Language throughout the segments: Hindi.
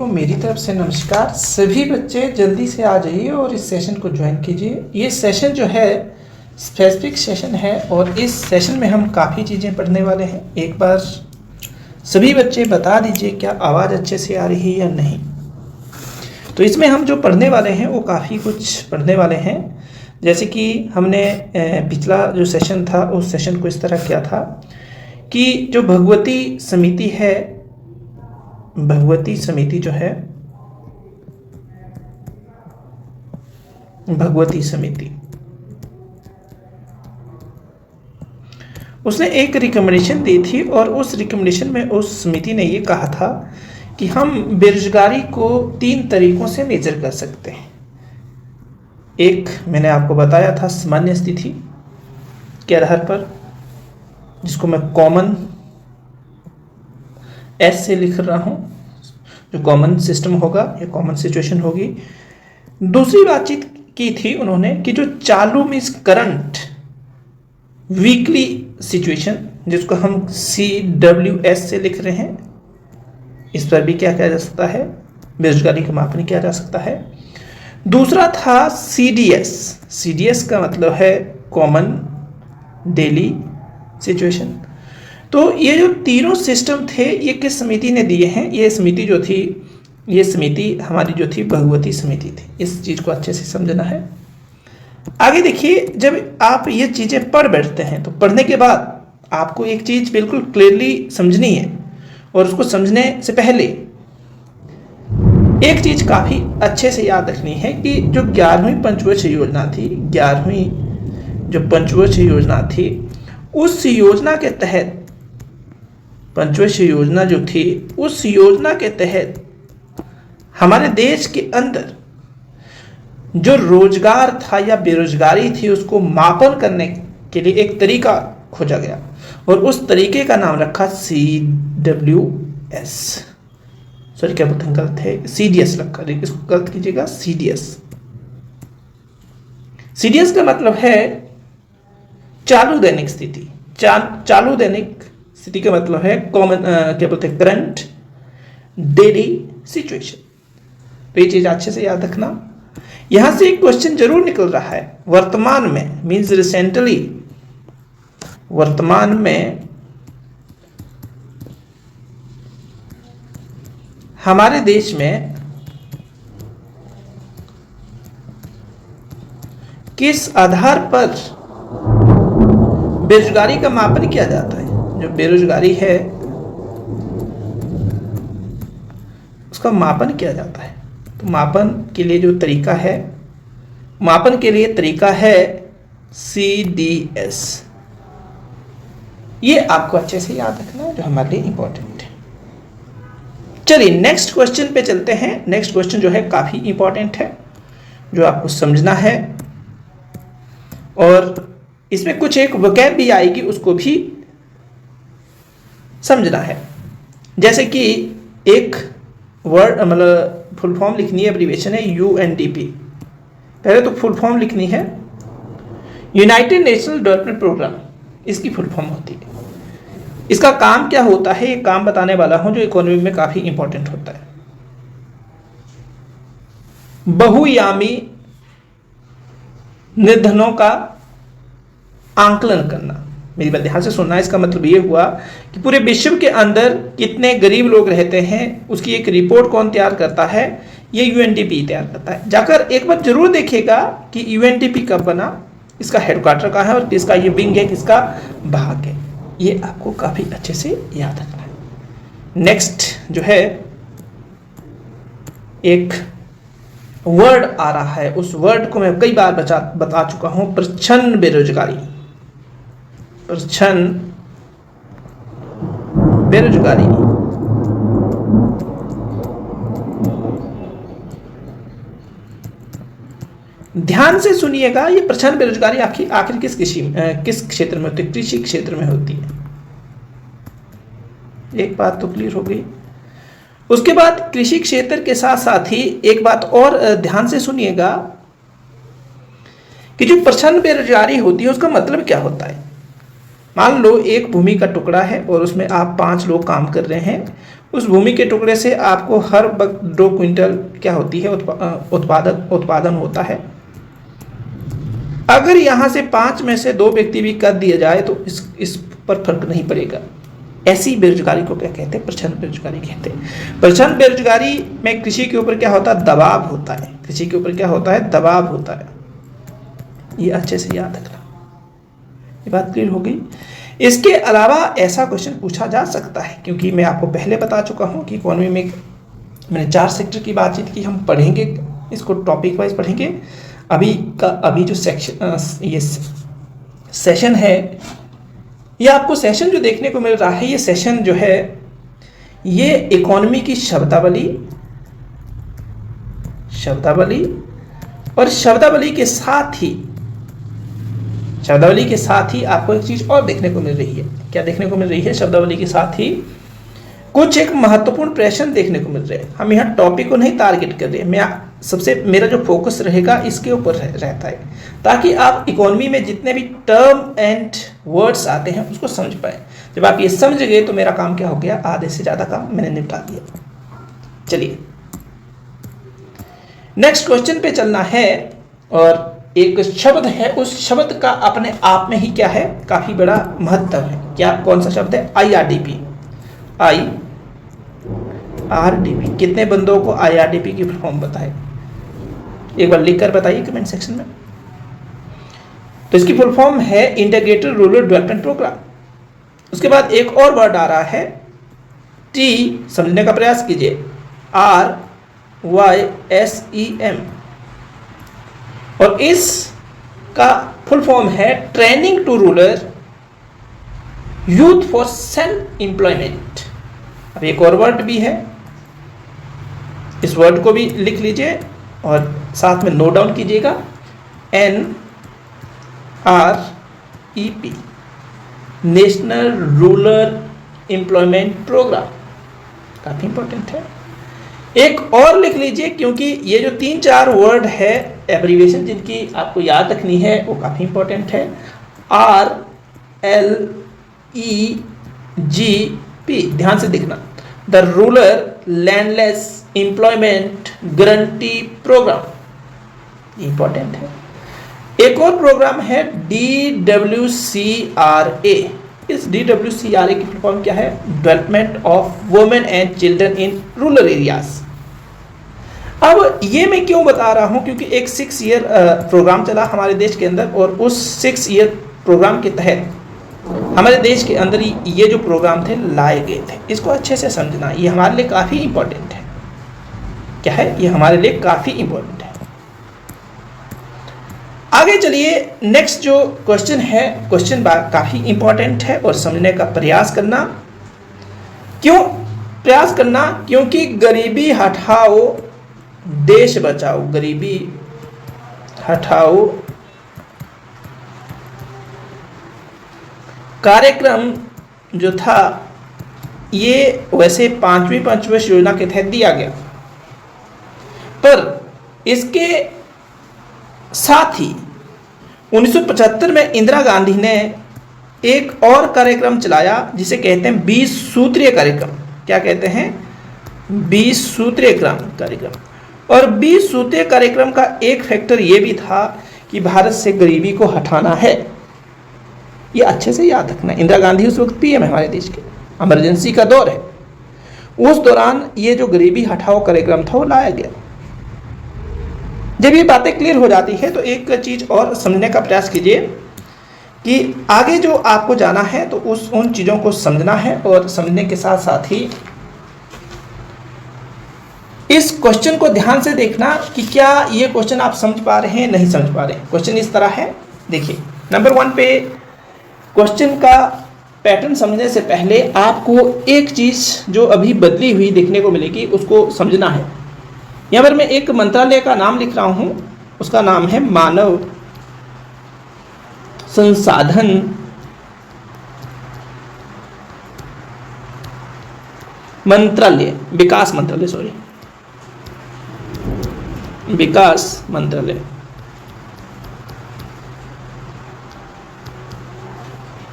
को मेरी तरफ से नमस्कार। सभी बच्चे जल्दी से आ जाइए और इस सेशन को ज्वाइन कीजिए। ये सेशन जो है स्पेसिफिक सेशन है और इस सेशन में हम काफ़ी चीज़ें पढ़ने वाले हैं। एक बार सभी बच्चे बता दीजिए क्या आवाज़ अच्छे से आ रही है या नहीं। तो इसमें हम जो पढ़ने वाले हैं वो काफ़ी कुछ पढ़ने वाले हैं। जैसे कि हमने पिछला जो सेशन था उस सेशन को इस तरह किया था कि जो भगवती समिति है, भगवती समिति जो है, भगवती समिति उसने एक रिकमेंडेशन दी थी और उस रिकमेंडेशन में उस समिति ने ये कहा था कि हम बेरोजगारी को 3 तरीकों से मेजर कर सकते हैं। एक मैंने आपको बताया था सामान्य स्थिति के आधार पर, जिसको मैं कॉमन एस से लिख रहा हूं, जो कॉमन सिस्टम होगा या कॉमन सिचुएशन होगी। दूसरी बातचीत की थी उन्होंने कि जो चालू मीन्स करंट वीकली सिचुएशन, जिसको हम CWS से लिख रहे हैं, इस पर भी क्या किया जा सकता है, बेरोजगारी का मापन किया जा सकता है। दूसरा था CDS का मतलब है कॉमन डेली सिचुएशन। तो ये जो तीनों सिस्टम थे ये किस समिति ने दिए हैं? ये समिति जो थी, ये समिति हमारी जो थी भगवती समिति थी। इस चीज़ को अच्छे से समझना है। आगे देखिए, जब आप ये चीज़ें पढ़ बैठते हैं तो पढ़ने के बाद आपको एक चीज़ बिल्कुल क्लियरली समझनी है और उसको समझने से पहले एक चीज़ काफ़ी अच्छे से याद रखनी है कि जो 11वीं पंचवर्षीय योजना थी, 11वीं जो पंचवर्षीय योजना थी, उस योजना के तहत, पंचवर्षीय योजना जो थी, उस योजना के तहत हमारे देश के अंदर जो रोजगार था या बेरोजगारी थी उसको मापन करने के लिए एक तरीका खोजा गया और उस तरीके का नाम रखा CWS। सॉरी, क्या बोलते हैं, गलत है, CDS रखा, इसको गलत कीजिएगा, CDS का मतलब है चालू दैनिक स्थिति। चालू दैनिक स्थिति का मतलब है कॉमन, क्या बोलते हैं, करंट डेली सिचुएशन। तो ये चीज अच्छे से याद रखना। यहां से एक क्वेश्चन जरूर निकल रहा है, वर्तमान में मीन्स रिसेंटली, वर्तमान में हमारे देश में किस आधार पर बेरोजगारी का मापन किया जाता है? जो बेरोजगारी है उसका मापन किया जाता है। तो मापन के लिए जो तरीका है, मापन के लिए तरीका है CDS। ये आपको अच्छे से याद रखना है, जो हमारे लिए इंपॉर्टेंट है। चलिए नेक्स्ट क्वेश्चन पे चलते हैं। नेक्स्ट क्वेश्चन जो है काफी इंपॉर्टेंट है, जो आपको समझना है और इसमें कुछ एक वोकैब भी आएगी, उसको भी समझना है। जैसे कि एक वर्ड, मतलब फुल फॉर्म लिखनी है, एब्रीविएशन है UNDP। पहले तो फुल फॉर्म लिखनी है, यूनाइटेड नेशनल डेवलपमेंट प्रोग्राम, इसकी फुल फॉर्म होती है। इसका काम क्या होता है, ये काम बताने वाला हूं, जो इकोनॉमी में काफी इंपॉर्टेंट होता है। बहुआयामी निर्धनों का आंकलन करना। मेरी बात ध्यान से सुनना। इसका मतलब ये हुआ कि पूरे विश्व के अंदर कितने गरीब लोग रहते हैं, उसकी एक रिपोर्ट कौन तैयार करता है? ये UNDP तैयार करता है। जाकर एक बार जरूर देखिएगा कि UNDP कब बना, इसका हेडक्वार्टर कहाँ है और किसका ये विंग है, किसका भाग है। ये आपको काफी अच्छे से याद रखना है। नेक्स्ट जो है एक वर्ड आ रहा है, उस वर्ड को मैं कई बार बता चुका हूं, प्रच्छन्न बेरोजगारी। प्रच्छन्न बेरोजगारी। ध्यान से सुनिएगा, ये प्रच्छन्न बेरोजगारी आखिर किस क्षेत्र में होती है? कृषि क्षेत्र में होती है। एक बात तो क्लियर हो गई। उसके बाद कृषि क्षेत्र के साथ साथ ही एक बात और ध्यान से सुनिएगा कि जो प्रच्छन्न बेरोजगारी होती है उसका मतलब क्या होता है। मान लो एक भूमि का टुकड़ा है और उसमें आप 5 लोग काम कर रहे हैं। उस भूमि के टुकड़े से आपको हर वक्त 2 क्विंटल क्या होती है उत्पादन होता है। अगर यहाँ से 5 में से 2 व्यक्ति भी कर दिया जाए तो इस पर फर्क नहीं पड़ेगा। ऐसी बेरोजगारी को क्या कहते हैं? प्रछन्न बेरोजगारी कहते हैं। प्रछन्न बेरोजगारी में कृषि के ऊपर क्या होता है? दबाव होता है। कृषि के ऊपर क्या होता है? दबाव होता है। ये अच्छे से याद रखना। ये बात क्लियर हो गई। इसके अलावा ऐसा क्वेश्चन पूछा जा सकता है, क्योंकि मैं आपको पहले बता चुका हूं कि इकोनॉमी में मैंने 4 सेक्टर की बातचीत की। हम पढ़ेंगे इसको, टॉपिक वाइज पढ़ेंगे। अभी जो ये सेशन है, ये आपको सेशन जो देखने को मिल रहा है, ये सेशन जो है ये इकोनॉमी की शब्दावली और शब्दावली के साथ ही आपको एक चीज और देखने को मिल रही है। क्या देखने को मिल रही है? शब्दावली के साथ ही कुछ एक महत्वपूर्ण प्रश्न देखने को मिल रहे हैं। हम यहाँ टॉपिक को नहीं टारगेट कर रहे हैं। मेरा जो फोकस रहेगा इसके ऊपर रहता है, ताकि आप इकोनॉमी में जितने भी टर्म एंड वर्ड्स आते हैं उसको समझ पाए। जब आप ये समझ गए तो मेरा काम क्या हो गया? आधे से ज्यादा काम मैंने निपटा दिया। चलिए नेक्स्ट क्वेश्चन पे चलना है। और एक शब्द है, उस शब्द का अपने आप में ही क्या है? काफी बड़ा महत्व है। क्या? कौन सा शब्द है? IRDP। IRDP। कितने बंदों को IRDP की फुल फॉर्म पता है? एक बार लिखकर बताइए कमेंट सेक्शन में। तो इसकी फुल फॉर्म है इंटीग्रेटेड रूरल डेवलपमेंट प्रोग्राम। उसके बाद एक और वर्ड आ रहा है T, समझने का प्रयास कीजिए, RYSEM, और इसका फुल फॉर्म है training to rural youth for self employment. अब एक और वर्ड भी है, इस वर्ड को भी लिख लीजिए और साथ में नोट डाउन कीजिएगा, NREP, national rural employment programme. काफी इंपॉर्टेंट है। एक और लिख लीजिए, क्योंकि ये जो 3-4 वर्ड है एब्रीविएशन जिनकी आपको याद रखनी है वो काफी इंपॉर्टेंट है। RLEGP, ध्यान से देखना, the rural landless employment guarantee programme, important है। एक और प्रोग्राम है DWCRA। इस DWCRA की फुल फॉर्म क्या है? Development of women and children in rural areas. अब ये मैं क्यों बता रहा हूं? क्योंकि एक 6 ईयर प्रोग्राम चला हमारे देश के अंदर, और उस 6 ईयर प्रोग्राम के तहत हमारे देश के अंदर ये जो प्रोग्राम थे लाए गए थे। इसको अच्छे से समझना, ये हमारे लिए काफी इंपॉर्टेंट है। क्या है? ये हमारे लिए काफी इंपॉर्टेंट है। आगे चलिए, नेक्स्ट जो क्वेश्चन है, क्वेश्चन काफी इंपॉर्टेंट है और समझने का प्रयास करना। क्यों प्रयास करना? क्योंकि गरीबी हटाओ देश बचाओ, गरीबी हटाओ कार्यक्रम जो था ये वैसे 5वीं पंचवर्ष योजना के तहत दिया गया, पर इसके साथ ही 1975 में इंदिरा गांधी ने एक और कार्यक्रम चलाया जिसे कहते हैं 20 सूत्रीय कार्यक्रम। क्या कहते हैं? 20 सूत्रीय कार्यक्रम। और 20 सूत्रीय कार्यक्रम का एक फैक्टर ये भी था कि भारत से गरीबी को हटाना है। ये अच्छे से याद रखना। इंदिरा गांधी उस वक्त पीएम है हमारे देश के, इमरजेंसी का दौर है, उस दौरान ये जो गरीबी हटाओ कार्यक्रम था वो लाया गया। जब ये बातें क्लियर हो जाती है तो एक चीज और समझने का प्रयास कीजिए कि आगे जो आपको जाना है तो उन चीजों को समझना है, और समझने के साथ साथ ही इस क्वेश्चन को ध्यान से देखना कि क्या ये क्वेश्चन आप समझ पा रहे हैं, नहीं समझ पा रहे हैं। क्वेश्चन इस तरह है, देखिए नंबर 1 पे क्वेश्चन का पैटर्न समझने से पहले आपको एक चीज जो अभी बदली हुई देखने को मिलेगी उसको समझना है। यहाँ पर मैं एक मंत्रालय का नाम लिख रहा हूं, उसका नाम है मानव संसाधन मंत्रालय, विकास मंत्रालय।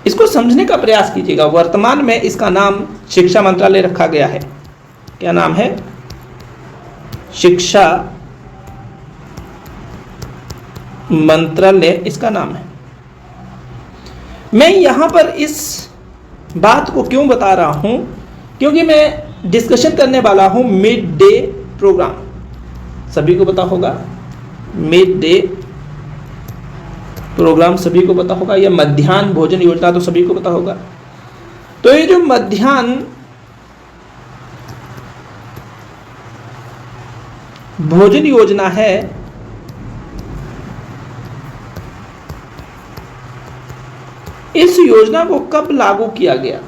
इसको समझने का प्रयास कीजिएगा। वर्तमान में इसका नाम शिक्षा मंत्रालय रखा गया है। क्या नाम है? शिक्षा मंत्रालय इसका नाम है। मैं यहां पर इस बात को क्यों बता रहा हूं? क्योंकि मैं डिस्कशन करने वाला हूं मिड डे प्रोग्राम। सभी को पता होगा मिड डे प्रोग्राम, सभी को पता होगा। या मध्याह्न भोजन योजना तो सभी को पता होगा। तो ये जो मध्याह्न भोजन योजना है, इस योजना को कब लागू किया गया?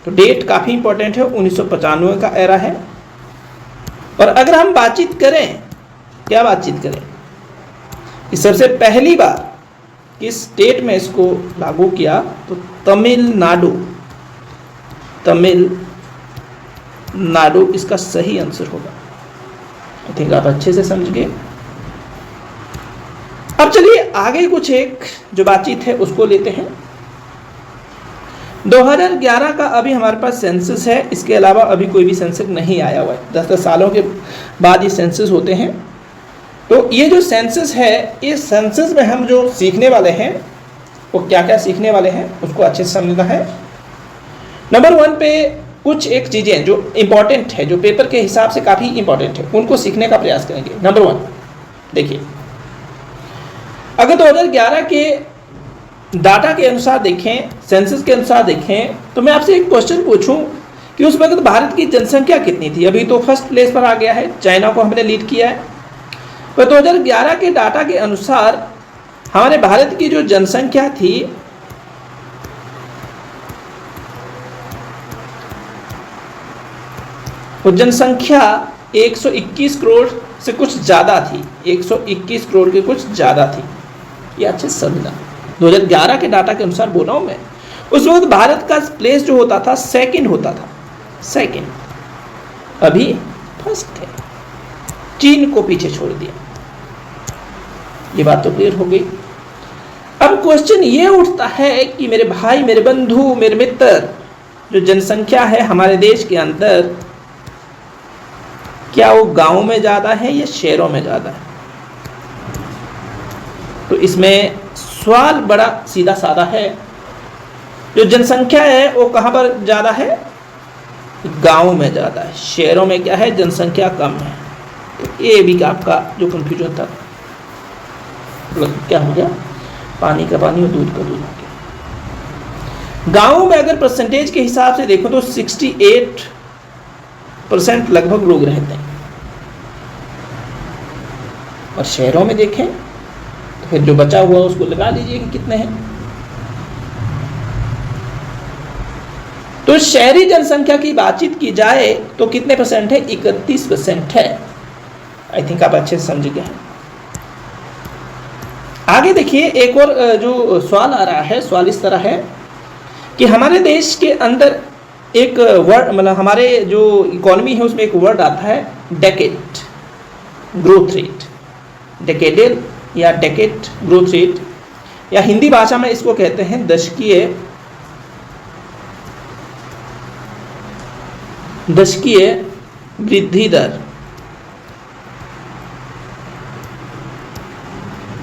तो डेट काफी इंपॉर्टेंट है, 1995 का एरा है। और अगर हम बातचीत करें, क्या बातचीत करें कि सबसे पहली बार किस स्टेट में इसको लागू किया, तो तमिलनाडु इसका सही आंसर होगा। आई थिंक आप अच्छे से समझ गए। अब चलिए आगे कुछ एक जो बातचीत है उसको लेते हैं। 2011 का अभी हमारे पास सेंसस है, इसके अलावा अभी कोई भी सेंसस नहीं आया हुआ है। 10-10 सालों के बाद ये सेंसस होते हैं। तो ये जो सेंसस है, इस सेंसस में हम जो सीखने वाले हैं वो क्या क्या सीखने वाले हैं उसको अच्छे से समझना है। नंबर 1 पे कुछ एक चीज़ें जो इम्पोर्टेंट है, जो पेपर के हिसाब से काफ़ी इम्पोर्टेंट है, उनको सीखने का प्रयास करेंगे। नंबर 1 देखिए, अगर 2011 के डाटा के अनुसार देखें, सेंसस के अनुसार देखें, तो मैं आपसे एक क्वेश्चन पूछूं कि उस वक्त भारत की जनसंख्या कितनी थी? अभी तो फर्स्ट प्लेस पर आ गया है, चाइना को हमने लीड किया है। पर 2011 के डाटा के अनुसार हमारे भारत की जो जनसंख्या थी वो जनसंख्या 121 करोड़ से कुछ ज़्यादा थी। 121 करोड़ के कुछ ज़्यादा थी। ये अच्छे से समझना, 2011 के डाटा के अनुसार बोल रहा हूँ मैं। उस वक्त भारत का प्लेस जो होता था सेकंड होता था, सेकंड। अभी फर्स्ट है, चीन को पीछे छोड़ दिया। ये बात तो क्लियर हो गई। अब क्वेश्चन ये उठता है कि मेरे भाई, मेरे बंधु, मेरे मित्र, जो जनसंख्या है हमारे देश के अंदर, क्या वो गांव में ज़्यादा है या शहरों में ज़्यादा है? तो इसमें सवाल बड़ा सीधा साधा है। जो जनसंख्या है वो कहाँ पर ज़्यादा है? गांव में ज़्यादा है। शहरों में क्या है? जनसंख्या कम है। तो ये भी आपका जो कंफ्यूजन था, क्या हो गया? पानी का पानी और दूध का दूध हो गया। गांव में अगर परसेंटेज के हिसाब से देखो तो 68% लगभग लोग रहते हैं, और शहरों में देखें तो फिर जो बचा हुआ उसको लगा लीजिए कि कितने हैं। तो शहरी जनसंख्या की बातचीत की जाए तो कितने परसेंट है? 31% है। आई थिंक आप अच्छे से समझ गए हैं। आगे देखिए, एक और जो सवाल आ रहा है, सवाल इस तरह है कि हमारे देश के अंदर एक वर्ड, मतलब हमारे जो इकोनॉमी है उसमें एक वर्ड आता है डेकेड ग्रोथ रेट। डेकेडल या डेकेड ग्रोथ रेट, या हिंदी भाषा में इसको कहते हैं दशकीय वृद्धि दर।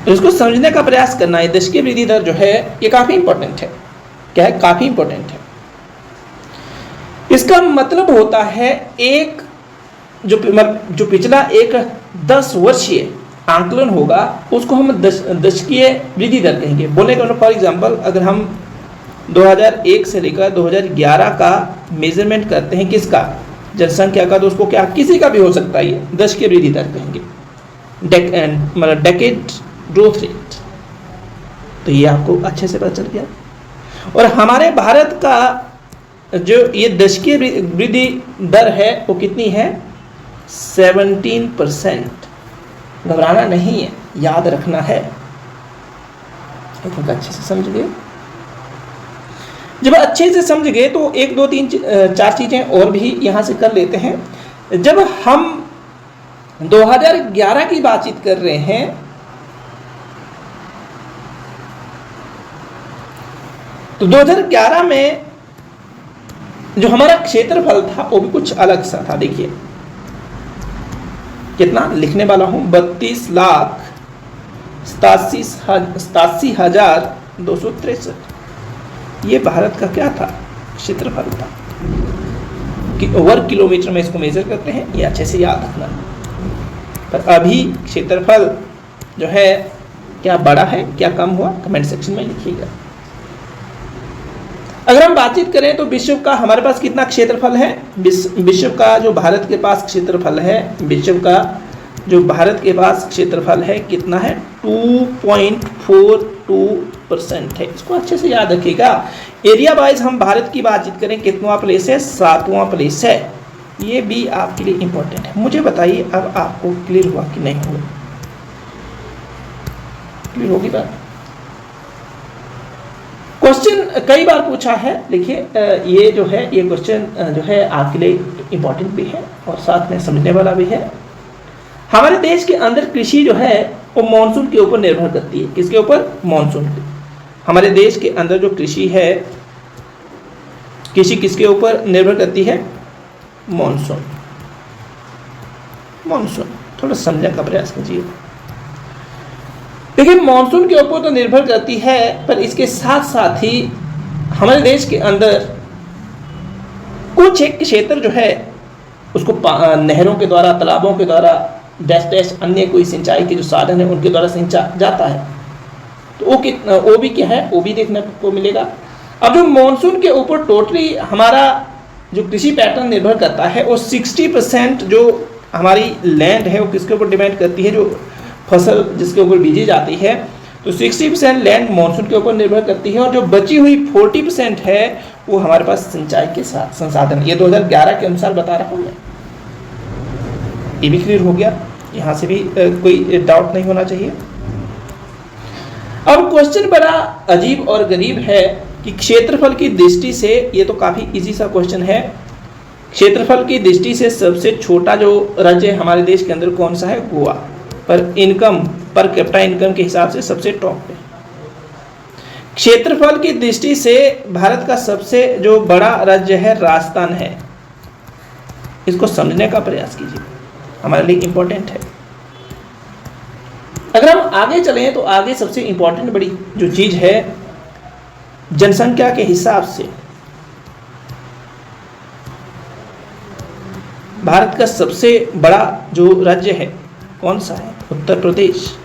इसको समझने का प्रयास करना है। दशकीय वृद्धि दर जो है ये काफी इंपॉर्टेंट है। क्या है? काफी इंपॉर्टेंट है। इसका मतलब होता है एक जो पिछला एक 10 वर्षीय आंकलन होगा उसको हम दशकीय वृद्धि दर कहेंगे। बोलने का फॉर एग्जांपल, अगर हम 2001 से लेकर 2011 का मेजरमेंट करते हैं, किसका? जनसंख्या का, तो उसको क्या किसी का भी हो सकता है, ये दशकीय वृद्धि दर कहेंगे, मतलब डेकेड ग्रोथ रेट। तो ये आपको अच्छे से पता चल गया। और हमारे भारत का जो ये दशकीय वृद्धि दर है वो कितनी है? 17%। घबराना नहीं है, याद रखना है। अच्छे से समझ गए। जब अच्छे से समझ गए तो 1 2 3 4 चीजें और भी यहां से कर लेते हैं। जब हम 2011 की बातचीत कर रहे हैं तो 2011 में जो हमारा क्षेत्रफल था वो भी कुछ अलग सा था। देखिए कितना लिखने वाला हूं, 32,87,263। ये भारत का क्या था, क्षेत्रफल था। कि वर्ग किलोमीटर में इसको मेजर करते हैं, ये अच्छे से याद रखना। पर अभी क्षेत्रफल जो है क्या बढ़ा है क्या कम हुआ, कमेंट सेक्शन में लिखिएगा। अगर हम बातचीत करें तो विश्व का हमारे पास कितना क्षेत्रफल है, विश्व का जो भारत के पास क्षेत्रफल है, विश्व का जो भारत के पास क्षेत्रफल है कितना है, 2.42% है। इसको अच्छे से याद रखिएगा। एरिया वाइज हम भारत की बातचीत करें कितवां प्लेस है, 7वां प्लेस है। ये भी आपके लिए इंपॉर्टेंट है। मुझे बताइए अब आपको क्लियर हुआ कि नहीं हुआ, क्लियर होगी बात। क्वेश्चन कई बार पूछा है, देखिए ये जो है ये क्वेश्चन जो है आपके लिए इंपॉर्टेंट भी है और साथ में समझने वाला भी है। हमारे देश के अंदर कृषि जो है वो मॉनसून के ऊपर निर्भर करती है। किसके ऊपर, मॉनसून के। हमारे देश के अंदर जो कृषि है, कृषि किसके ऊपर निर्भर करती है, मॉनसून। मॉनसून थोड़ा समझने का प्रयास कीजिए। देखिए मॉनसून के ऊपर तो निर्भर करती है, पर इसके साथ साथ ही हमारे देश के अंदर कुछ एक क्षेत्र जो है उसको नहरों के द्वारा, तालाबों के द्वारा, डैश अन्य कोई सिंचाई के जो साधन है उनके द्वारा सिंचा जाता है। तो वो भी क्या है, वो भी देखने को मिलेगा। अब जो मॉनसून के ऊपर टोटली हमारा जो कृषि पैटर्न निर्भर करता है, वो 60% जो हमारी लैंड है वो किसके ऊपर डिपेंड करती है, जो फसल जिसके ऊपर बीजी जाती है। तो 60% लैंड मॉनसून के ऊपर निर्भर करती है और जो बची हुई 40% है वो हमारे पास सिंचाई के साथ संसाधन। ये 2011 के अनुसार बता रहा हूँ मैं। ये भी क्लियर हो गया, यहाँ से भी कोई डाउट नहीं होना चाहिए। अब क्वेश्चन बड़ा अजीब और गरीब है कि क्षेत्रफल की दृष्टि से, ये तो काफी इजी सा क्वेश्चन है, क्षेत्रफल की दृष्टि से सबसे छोटा जो राज्य हमारे देश के अंदर कौन सा है, गोवा। पर इनकम, पर कैपिटा इनकम के हिसाब से सबसे टॉप पे। क्षेत्रफल की दृष्टि से भारत का सबसे जो बड़ा राज्य है राजस्थान है। इसको समझने का प्रयास कीजिए, हमारे लिए इंपॉर्टेंट है। अगर हम आगे चलें तो आगे सबसे इंपॉर्टेंट बड़ी जो चीज है, जनसंख्या के हिसाब से भारत का सबसे बड़ा जो राज्य है कौन सा है, उत्तर प्रदेश।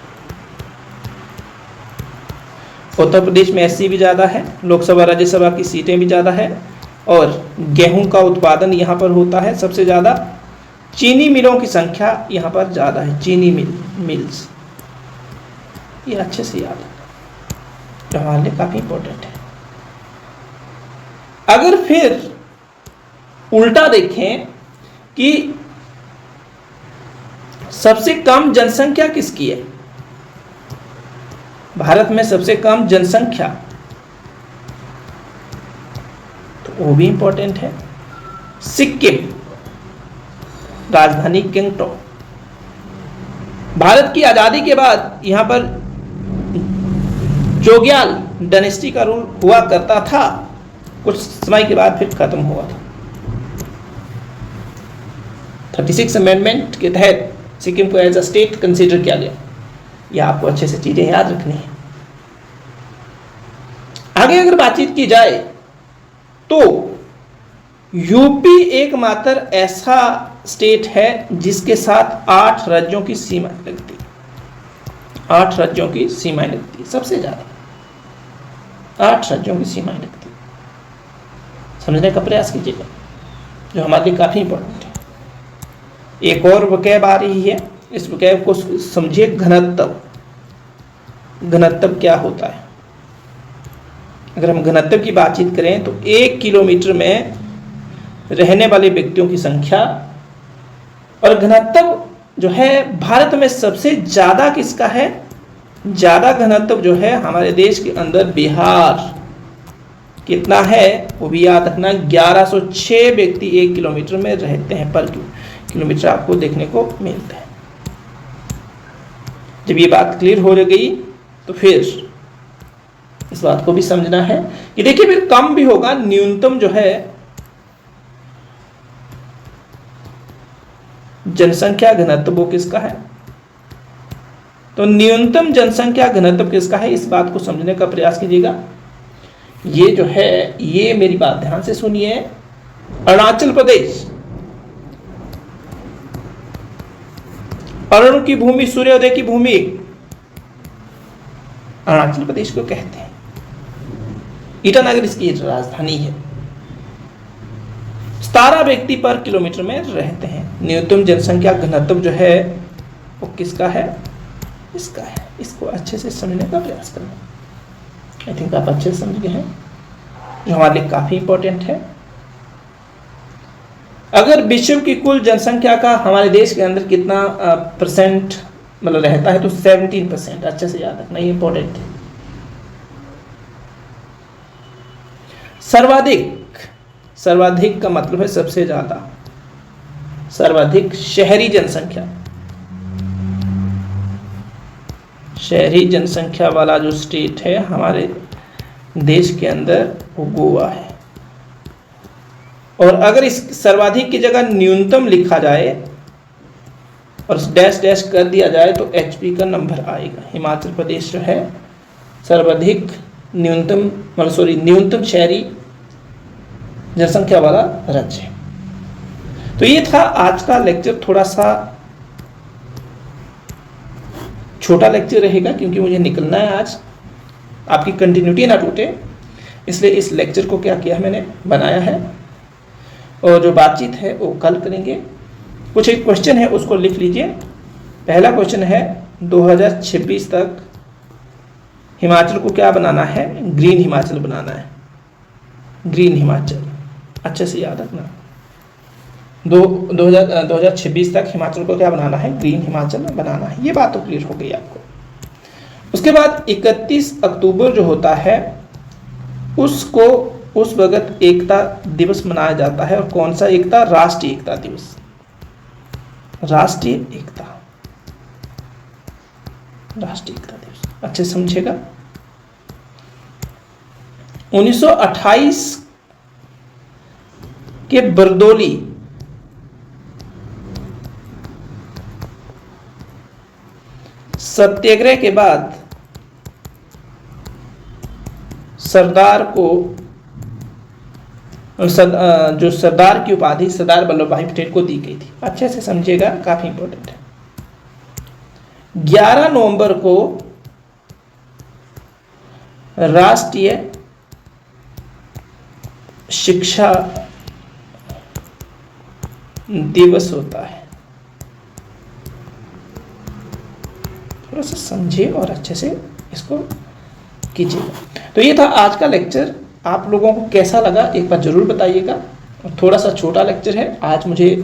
उत्तर प्रदेश में एससी भी ज़्यादा है, लोकसभा राज्यसभा की सीटें भी ज़्यादा है और गेहूं का उत्पादन यहाँ पर होता है सबसे ज़्यादा। चीनी मिलों की संख्या यहाँ पर ज़्यादा है, चीनी मिल्स। ये अच्छे से याद है, जो हमारे लिए काफ़ी इंपॉर्टेंट है। अगर फिर उल्टा देखें कि सबसे कम जनसंख्या किसकी है, भारत में सबसे कम जनसंख्या, तो वो भी इंपॉर्टेंट है। सिक्किम, राजधानी गंगटोक। भारत की आजादी के बाद यहां पर जोग्याल डायनेस्टी का रूल हुआ करता था, कुछ समय के बाद फिर खत्म हुआ था। 36 अमेंडमेंट के तहत सिक्किम को एज अ स्टेट कंसीडर किया गया। यह आपको अच्छे से चीजें याद रखनी है। आगे अगर बातचीत की जाए तो यूपी एकमात्र ऐसा स्टेट है जिसके साथ 8 राज्यों की सीमा लगती है। 8 राज्यों की सीमाएं लगती है, सबसे ज्यादा 8 राज्यों की सीमाएं लगती है। समझने का प्रयास कीजिएगा, जो हमारे लिए काफी इंपॉर्टेंट है। एक और वकैब आ रही है, इस वकैब को समझिए, घनत्व। घनत्व क्या होता है? अगर हम घनत्व की बातचीत करें तो 1 किलोमीटर में रहने वाले व्यक्तियों की संख्या, और घनत्व जो है भारत में सबसे ज्यादा किसका है? ज्यादा घनत्व जो है हमारे देश के अंदर बिहार। कितना है वो भी याद रखना, 1106 व्यक्ति 1 किलोमीटर में रहते हैं, पर किलोमीटर आपको देखने को मिलता है। जब ये बात क्लियर हो गई तो फिर इस बात को भी समझना है कि देखिए फिर कम भी होगा, न्यूनतम जो है जनसंख्या घनत्व वो किसका है, तो न्यूनतम जनसंख्या घनत्व किसका है, इस बात को समझने का प्रयास कीजिएगा। ये जो है, ये मेरी बात ध्यान से सुनिए, अरुणाचल प्रदेश, अरुण की भूमि, सूर्योदय की भूमि, अरुणाचल प्रदेश को कहते हैं। ईटानगर इसकी राजधानी है। 17 व्यक्ति पर किलोमीटर में रहते हैं। न्यूनतम जनसंख्या घनत्व जो है वो किसका है, इसका है। इसको अच्छे से समझने का प्रयास करना। आई थिंक आप अच्छे से समझ गए हैं, जो हमारे लिए काफी इंपॉर्टेंट है। अगर विश्व की कुल जनसंख्या का हमारे देश के अंदर कितना परसेंट मतलब रहता है, तो 17%। अच्छे से याद रखना, ये इंपॉर्टेंट है। सर्वाधिक का मतलब है सबसे ज्यादा, सर्वाधिक शहरी जनसंख्या, शहरी जनसंख्या वाला जो स्टेट है हमारे देश के अंदर, वो गोवा है। और अगर इस सर्वाधिक की जगह न्यूनतम लिखा जाए और डैश डैश कर दिया जाए तो एचपी का नंबर आएगा। हिमाचल प्रदेश जो है सर्वाधिक न्यूनतम शहरी जनसंख्या वाला राज्य है। तो ये था आज का लेक्चर। थोड़ा सा छोटा लेक्चर रहेगा क्योंकि मुझे निकलना है आज, आपकी कंटिन्यूटी ना टूटे, इसलिए इस लेक्चर को क्या किया मैंने बनाया है। और जो बातचीत है वो कल करेंगे। कुछ एक क्वेश्चन है उसको लिख लीजिए। पहला क्वेश्चन है 2026 तक हिमाचल को क्या बनाना है, ग्रीन हिमाचल बनाना है। ग्रीन हिमाचल अच्छे से याद रखना। 2026 तक हिमाचल को क्या बनाना है, ग्रीन हिमाचल बनाना है। ये बात तो क्लियर हो गई आपको। उसके बाद 31 अक्टूबर जो होता है उसको उस वक्त एकता दिवस मनाया जाता है। और कौन सा एकता, राष्ट्रीय एकता दिवस, राष्ट्रीय एकता, राष्ट्रीय एकता दिवस। अच्छे समझेगा। 1928 के बरदोली सत्याग्रह के बाद सरदार को जो सरदार की उपाधि सरदार वल्लभ भाई पटेल को दी गई थी। अच्छे से समझिएगा, काफी इंपॉर्टेंट है। 11 नवंबर को राष्ट्रीय शिक्षा दिवस होता है। थोड़ा सा समझिए और अच्छे से इसको कीजिएगा। तो ये था आज का लेक्चर। आप लोगों को कैसा लगा एक बार जरूर बताइएगा। और थोड़ा सा छोटा लेक्चर है, आज मुझे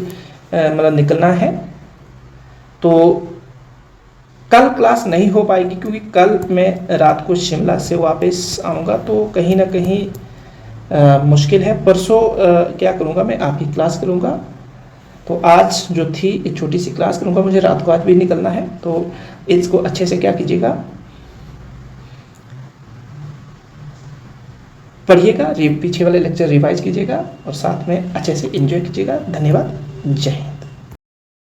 मतलब निकलना है, तो कल क्लास नहीं हो पाएगी क्योंकि कल मैं रात को शिमला से वापस आऊँगा, तो कहीं ना कहीं मुश्किल है। परसों क्या करूँगा, मैं आपकी क्लास करूँगा। तो आज जो थी एक छोटी सी क्लास करूँगा, मुझे रात को आज भी निकलना है। तो इसको अच्छे से क्या कीजिएगा, पढ़िएगा, पीछे वाले लेक्चर रिवाइज कीजिएगा और साथ में अच्छे से एंजॉय कीजिएगा। धन्यवाद। जय हिंद।